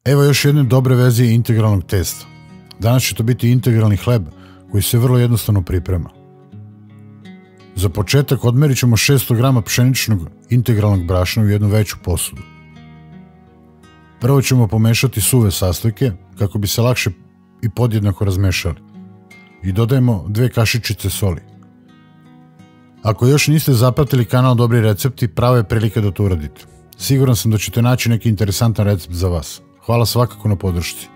Evo još jedne dobre verzije integralnog testa. Danas će to biti integralni hleb koji se vrlo jednostavno priprema. Za početak odmerit ćemo 600 grama pšeničnog integralnog brašna u jednu veću posudu. Prvo ćemo pomešati suve sastojke kako bi se lakše i podjednako razmešali. I dodajemo 2 kašičice soli. Ako još niste zapratili kanal Dobri recepti, prava je prilika da to uradite. Siguran sam da ćete naći neki interesantan recept za vas. Hvala svakako na podršci.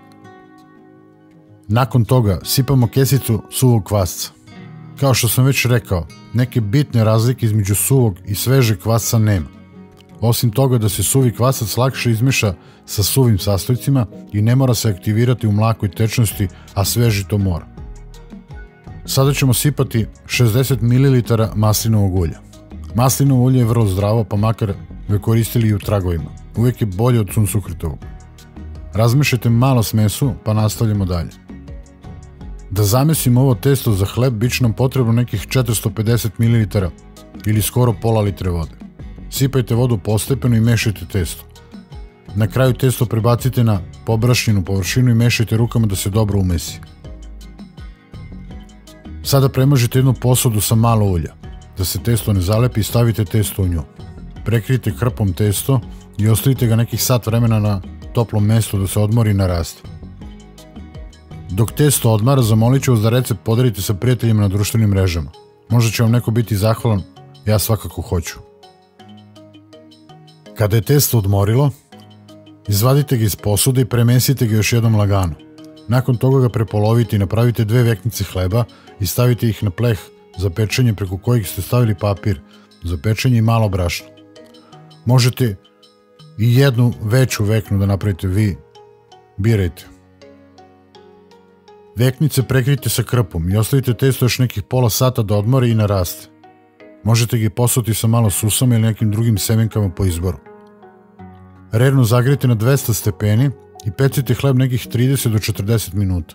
Nakon toga sipamo kesicu suvog kvasca. Kao što sam već rekao, neke bitne razlike između suvog i svežeg kvasca nema. Osim toga da se suvi kvasac lakše izmeša sa suvim sastojcima i ne mora se aktivirati u mlakoj tečnosti, a sveži to mora. Sada ćemo sipati 60 ml maslinovog ulja. Maslinovo ulje je vrlo zdravo, pa makar ga koristili i u tragovima. Uvijek je bolje od suncokrtovog. Razmešajte malo smesu, pa nastavljamo dalje. Da zamesimo ovo testo za hleb, bit će nam potrebno nekih 450 ml ili skoro pola litre vode. Sipajte vodu postepeno i mešajte testo. Na kraju testo prebacite na pobrašnjenu površinu i mešajte rukama da se dobro umesi. Sada premažite jednu posudu sa malo ulja, da se testo ne zalepi i stavite testo u nju. Prekrijte krpom testo i ostavite ga nekih sat vremena na toplom mjestu da se odmori i naraste. Dok testo odmara, zamolit ću vas da recept podelite sa prijateljima na društvenim mrežama. Možda će vam neko biti zahvalan, ja svakako hoću. Kada je testo odmorilo, izvadite ga iz posude i premesite ga još jednom lagano. Nakon toga ga prepolovite i napravite 2 veknice hleba i stavite ih na pleh za pečenje preko kojih ste stavili papir za pečenje i malo brašna. Možete i jednu veću veknu da napravite vi, birajte. Veknice prekrijte sa krpom i ostavite testo još nekih pola sata da odmori i naraste. Možete ga posuti sa malo susama ili nekim drugim semenkama po izboru. Rernu zagrijte na 200 stepeni i pecite hleb nekih 30 do 40 minuta.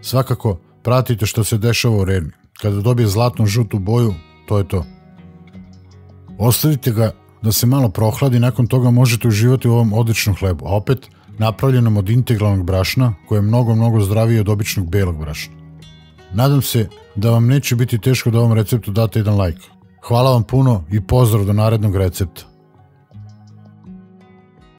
Svakako pratite što se dešava u rerni. Kada dobije zlatno žutu boju, to je to. Ostavite ga da se malo prohladi, nakon toga možete uživati u ovom odličnom hlebu, a opet napravljenom od integralnog brašna koje je mnogo zdravije od običnog belog brašna. Nadam se da vam neće biti teško da ovom receptu date jedan like. Hvala vam puno i pozdrav do narednog recepta.